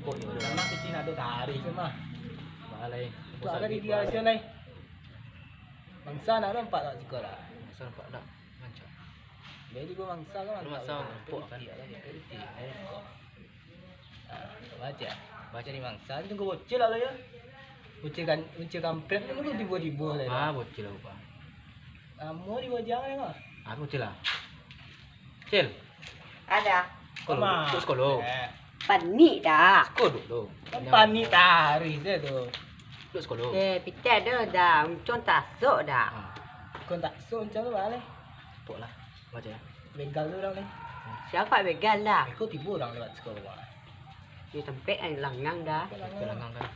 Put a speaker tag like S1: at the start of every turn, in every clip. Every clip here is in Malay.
S1: pok ni. Lama kita nak ada tarik ke mah. Malai.
S2: Tu ada di dia sini. Mangsa nak nampak tak jika lah.
S1: Masa nampak tak? Macam.
S2: Jadi gua mangsa kan.
S1: Mangsa pok kan.
S2: Baca. Baca di mangsa ni tunggu bocil lah ya. Bocil kampret ni mungkin tiba-tiba lah.
S1: Ah, bocil lah apa?
S2: Mau di wajah ni mah.
S1: Ah, bocil lah. Cil.
S3: Ada.
S1: Sekolah. Sekolah.
S3: Panik dah.
S1: Sekolah tu.
S2: Panik tarik dia tu.
S1: Duduk sekolah.
S3: Pita dah. Uncon tasuk dah.
S2: Kau tak so macam tu balik.
S1: Pok lah. Baca ya.
S2: Begal tu orang ni.
S3: Siapa begal lah?
S2: Kau tiba orang lewat sekolah.
S3: Di tempat yang langang dah.
S1: Kelangang kan.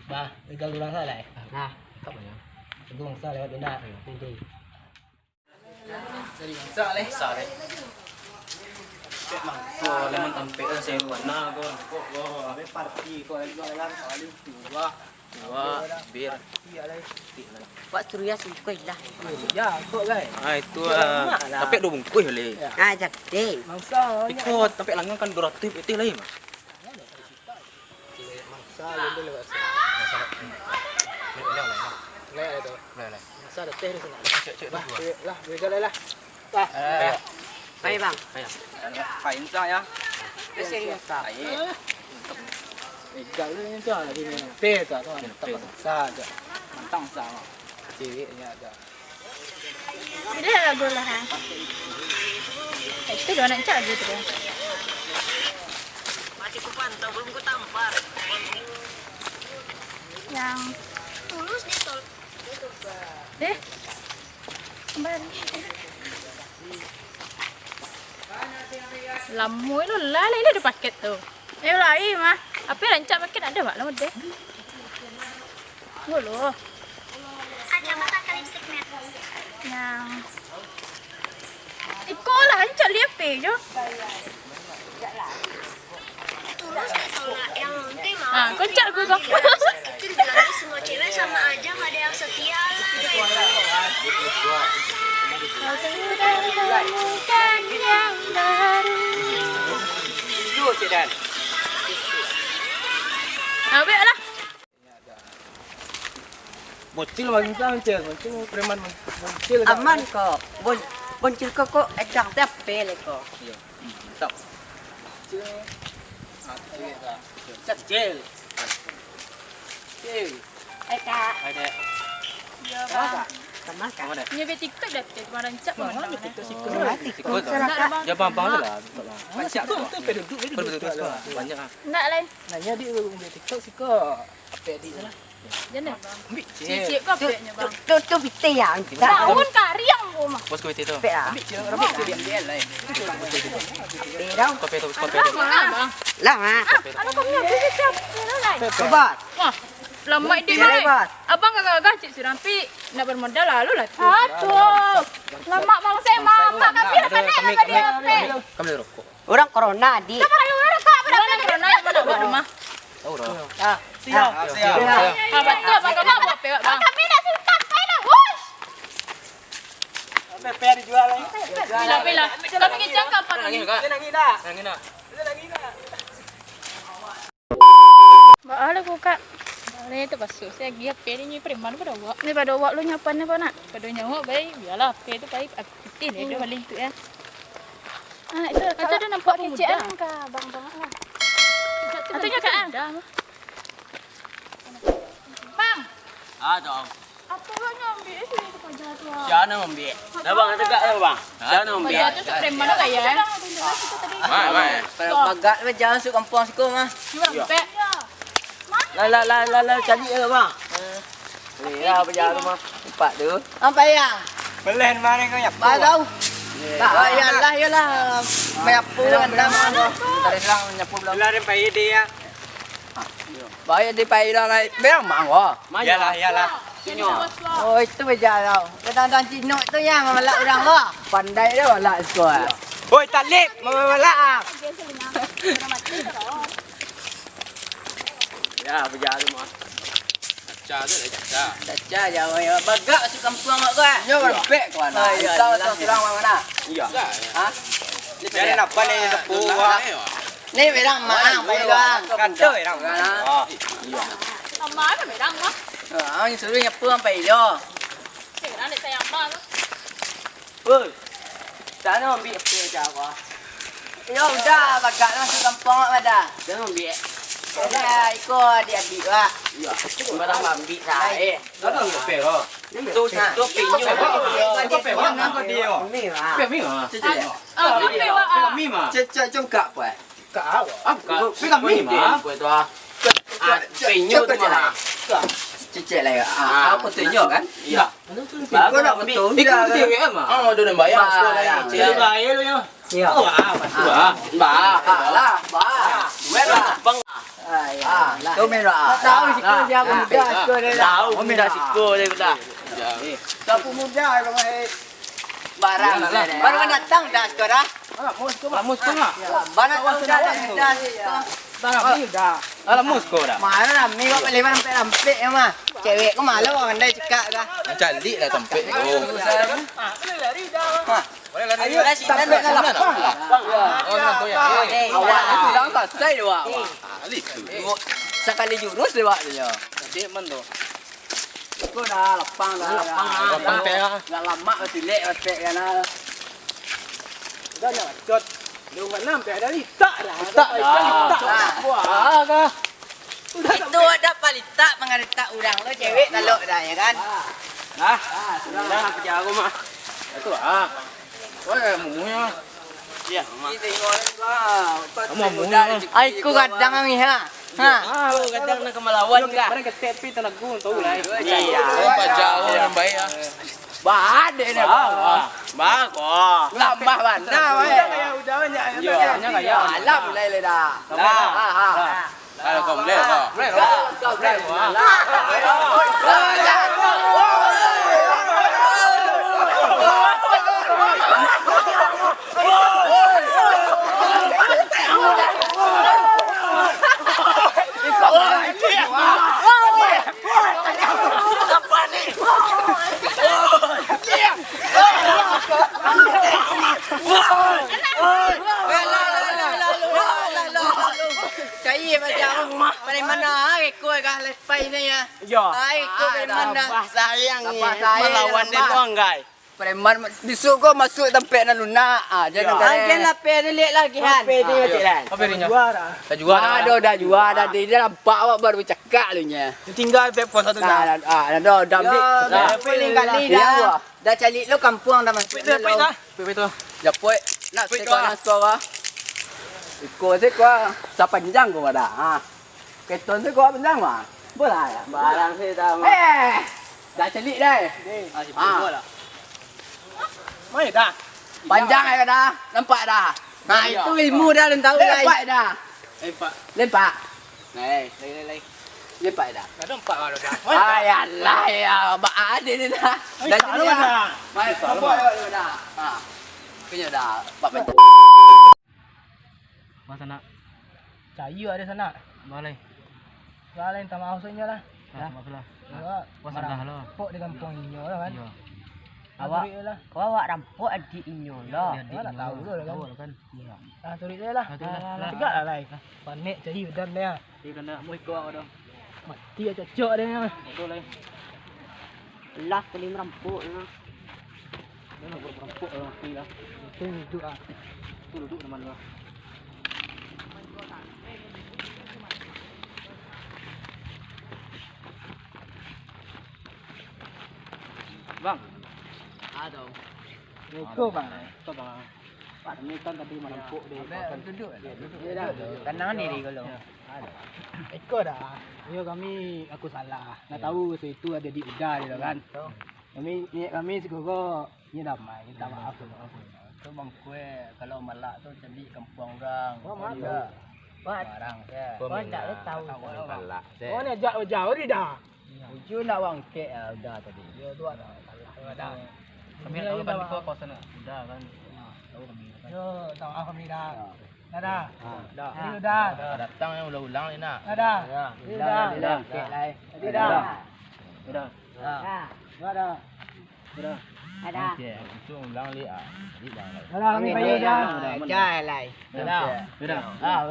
S2: Bah, begal orang salah.
S3: Nah,
S1: Tak banyak.
S2: Tunggu mangsa lewat benda.
S3: nanti.
S2: Jadi mangsa leh.
S1: Sare. Mangsa lemon tempe kan saya warna kau.
S2: Oh, habis parti kau lagi orang kali dua.
S1: Dua bir.
S2: Iya leh.
S3: Buat suruh singkoi lah.
S2: Ya, kau guys.
S1: Ah itu tempe 2 bungkus boleh.
S3: Ah, jadi.
S2: Mangsa.
S1: Ikut tempe langang kan 200 putih lain mah.
S2: Mangsa yang dia lewat sana. Leh tu. Mangsa ada teh di sana.
S1: Cek
S2: Bah, lah, begal lah. Bah.
S3: Baik bang.
S1: Phải sao ya?
S3: Dia serius tak?
S2: Begal ni tu ada di mana. Teh tu tu. Tak mangsa aja. Mantang sama. Ceweknya ada.
S4: Dia lagu lah ha. Itu dia nak cak gitu dia.
S3: Masih ku pantau, belum ku tampar.
S4: Yang tulus dia tol. Kembali. Lamu itu lah ada paket tu. Lah mah. Apa rancak paket ada mak lamu deh. Mulu.
S5: Kacamata lipstick net.
S4: Yang Iko lah rancak lihat pe je.
S5: Tulus ditolak yang nanti mau.
S4: Ah, kocak gue bang.
S5: Itu dibilangnya semua cewek sama aja, nggak ada yang setia lah.
S4: Kau sudah menemukan yang baru.
S1: Dua cik Dan.
S4: Habis lah.
S2: Bocil mangsa macam, bocil preman bocil.
S3: Aman kok. Boncil kok edak tepe le kok.
S1: Iya. Tak.
S2: Bocil. Cewek dah. Cecil. Cewek.
S3: Kak.
S1: Ada.
S4: Ya bang.
S3: Sama kak.
S1: Mana?
S4: Ni TikTok dah cuma rancak pun.
S2: Mana kita sikut.
S1: Ikut.
S3: Silakan.
S1: Ya bang lah. Banyak
S2: Tu penduduk ni duduk lah.
S1: Banyak ah.
S4: Nak lain.
S2: Nanya dia ambil TikTok sikut. Apa dia salah?
S4: Jangan bang.
S2: Ambil
S4: Cicik kau apeknya bang.
S3: Tu pita yang.
S4: Tahun kariang kau mah.
S1: Bos kopi itu.
S3: Pek ah.
S2: Ambil je rambut dia dia lain.
S3: Berau.
S1: Kopi itu, kopi itu.
S4: Lama bang.
S3: Lama.
S4: Kalau kau punya biji siap.
S3: Sobat.
S4: Wah. Lama ide
S3: Bukti
S4: mana?
S3: lewat.
S4: Abang gagah cik Surampi nak bermodal lalu lah tu. Aduh. Lama bang saya mama kami lepas ni apa dia apa?
S1: Kami rokok.
S3: Orang corona di.
S4: Apa lalu lah kak? Berapa nak corona yang mana buat rumah?
S1: Tahu dah.
S2: Ah, siap.
S4: Ah betul bang kau buat pe bang. Kami nak simpan pe dah. Wush.
S2: Apa dijual lagi?
S4: Bila. Kami kejang kapan lagi?
S2: Dia nangis dah.
S1: Yang ini.
S2: Dia nangis dah.
S4: Baala ko kak. Ni tu basuh saya giat pe ni preman pada awak. Ni pada awak lu nyapan ni apa nak? Pada nyawa baik biarlah pe tu baik putih dia paling tu ya. Ah itu kata dia nampak kecil ka bang-bang lah. Atunya kak. Bang.
S1: Ah, dong.
S4: Apa bang ambil sini tu pajak tu.
S1: Siapa ambil? Dah bang, tegak dah bang. Siapa ambil?
S4: Pajak tu preman lah ya.
S1: Mai.
S2: Bagat berjalan masuk kampung siku mah.
S4: Cuma pe.
S2: Lah cari ke bang.
S1: Ya, berjalan rumah. Empat tu.
S2: Apa yang?
S1: Belen mana kau nyak?
S2: Ba tahu. Yalah. Menyapu dah mah. Tadi lang menyapu belum.
S1: Belarin pay dia.
S2: Bayar di pay dah lai. Berang mak wah.
S1: Yalah.
S4: Sini.
S2: Oh itu berjalan. Kadang-kadang Cino tu yang malak orang lah. Pandai dia malak sekolah.
S1: Oi, talip, mamalak. Ya, berjalan rumah. Caca tu dah caca.
S2: Caca jauh ya. Bagak masuk kampung mak kau. Yo berbek kau nak. Kau tahu orang mana?
S1: Iya.
S2: Ha?
S1: Jadi nak balik tepu.
S3: Ni berang mak bai doang.
S2: Kata orang.
S4: Amma kan merang mah.
S3: Anh suruh nyepur bai do.
S4: Merang để sayang mah.
S2: Oi. Sana ambil apa jawa.
S3: Yo udah bakat masuk kampung pada.
S2: Jangan ambil.
S3: Dah ikut dia adik wak.
S2: Barang ambil saya. Kau tak ambil lo. Tu pinju.
S3: Kau pewan kau dia. Ni lah.
S2: Peming ah.
S4: Ờ, cà phêわ。
S2: Mim ah.
S3: Cek trong cak apa?
S2: Pegang mim ah. Kau tu ah. Pinju tu mah.
S3: Cek lagi.
S2: Apa tunjuk kan? Iya.
S3: Kau nak betul.
S2: Ikut cewek mah. Oh, udah bayar sekolah lagi. Cewek bayar lu ya.
S3: Iya.
S2: Wah, pasti wah.
S3: Lah, bah.
S2: Duit lah, bang.
S3: Lah. Kau merah. Tahu siku dia muda siku dia.
S2: Tahu, muda siku dia dah.
S3: Siapa muda kau mai barang. Baru datang dah sekarang.
S2: Mus kau lah.
S3: Barang kau dah.
S2: Barang ni dah. Alah mus kau dah.
S3: Mana ramai kau boleh rampik ya mah. Cewek kau malu orang dah cekak kah?
S2: Calik lah tempat tu.
S3: Ayo dah sitan dah lapang.
S2: Oh, nak ya.
S3: Awak sedang kasai dia awak.
S2: Alik tu.
S3: Sekali jurus dia awak dia.
S2: Dia mana tu?
S3: Kau dah lapang dah.
S2: Lapang teh ah.
S3: Dah lama masih lek masih kan.
S2: Dah nak cot. ดูมันน้ำแต่ได้tak dah. Tak dah. Wah, kah?
S3: Itu ada palita mengarita orang lo cewek taluk dah ya kan.
S2: Sudah kerja aku mah. Itu ah. Wah, munya. Ya, mak.
S3: Aku kadang kami ha.
S2: Aku kadang nak kemalawan kah? Mereka tepi tanah gun tahu lah. Iya. Apa jauh yang baik ah.
S3: Bah ada ni.
S2: Bah kok.
S3: Lambah mana weh.
S2: Udah banyak. Ya, banyak ya.
S3: Alam lai dah.
S2: Kalau kau boleh kau. Boleh kau.
S3: Cai macam pada mana ikut kah lepai ni ya.
S2: Ya.
S3: Ikut pada mana.
S2: Sayang ni. Melawan dia doang guys.
S3: Preman disuruh masuk tempat nak lunak. Jangan kan. Angin lapar ni lek lagi han.
S2: Lapar dia macam lah. Apa dia? Juara. Dah juara.
S3: Dah juara dah. Dia nampak awak baru bercakap lu nya.
S2: Tinggal pepon satu dah.
S3: Dah ambil. Paling kali dah. Dah cari lu kampung dah masuk.
S2: Pepet tu.
S3: Japoi. Nak sekolah sekolah. Ikut sekolah. Sepanjang kau ada. Keton sekolah panjang mah. Boleh ya.
S2: Barang saya dah.
S3: Dah cari dah.
S2: Bola. Mai dah.
S3: Panjang ya dah. Nampak dah. Nah itu ilmu dah dan tahu dah. Lempak dah.
S2: Lempak.
S3: Lempak.
S2: Lai.
S3: Lempak dah.
S2: Dah nampak kalau dah.
S3: Ayalah ya. Bak ada ni dah.
S2: Dah selalu dah.
S3: Mai selalu dah. Punya dah. Bak betul.
S1: Mana sana? Cahaya ada sana. Balai. Balai minta maaf saja lah. Maaf lah. Wassalam lah. Pok di kampung Inyo lah kan. Awak lah.
S3: Kau awak rampok adik Inyo lah.
S1: Awak tak tahu kan. Iya. Tulis dia lah. Tegak lah lai. Panik cahaya dan dia.
S2: Dia kena mau ikut aku dah.
S1: Mati aja cocok dia.
S2: Betul lai.
S3: Lah kali merampok lah.
S2: Dia nak berampok lah. Pilih.
S1: Itu duduk ah.
S2: Tu duduk teman lah. Bang.
S3: Aduh.
S1: Ikut bang.
S2: Kau bang. Pak ni kan tadi merampok dia.
S3: Duduk. Dia dah. Tenang ni kalau.
S1: Ikut dah. Yo kami aku salah. Nak tahu situ ada di Uda dia kan. Kami sekolah ni damai. Minta maaf tu.
S3: Tu bang kue kalau malak tu jadi kampung orang.
S1: Malak.
S3: Barang. Kau tak tahu.
S2: Salah.
S1: Oh ni ajak jauh dia dah.
S3: Uju nak wang kek dah tadi.
S1: Dia tu ada salah. Ada.
S2: Kami tahu kan kau kawasan Uda kan. Tahu kami.
S1: Yo, tahu apa kami dah. Dah.
S3: Dah.
S1: Ini dah.
S2: Datang yang ulang-ulang ni nak.
S1: Dah. Ini dah.
S3: Dah. Kek lai.
S1: Ini dah.
S2: Dah.
S1: Dah. Dah.
S5: Ada.
S2: Itu ulang li ah.
S1: Alah, kami bayar dah.
S2: Jalan.
S1: Sudah.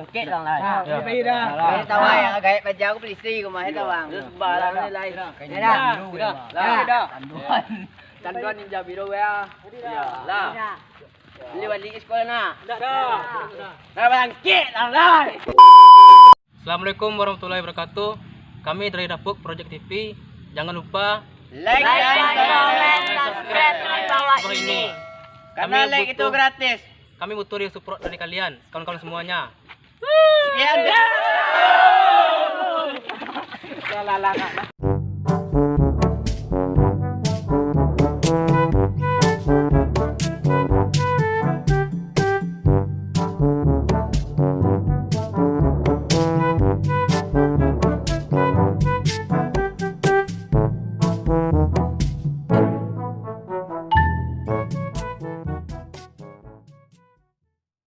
S2: Okey dong lah.
S1: Kami bayar dah.
S2: Ini tawa yang agak kerja aku beli istri aku mah itu bang.
S3: Barang ni lain.
S2: Dah.
S3: Tanduan ni jam biru ya. Lah. Beli balik sekolah nak.
S1: Dah.
S3: Dah bangkit lah.
S6: Assalamualaikum warahmatullahi wabarakatuh. Kami dari Dapuk Project TV. Jangan lupa
S2: Like, comment, subscribe di bawah ini.
S6: Karena like itu
S2: gratis.
S6: Kami butuh support dari kalian, kawan-kawan semuanya.
S2: Sekian.
S3: Lah.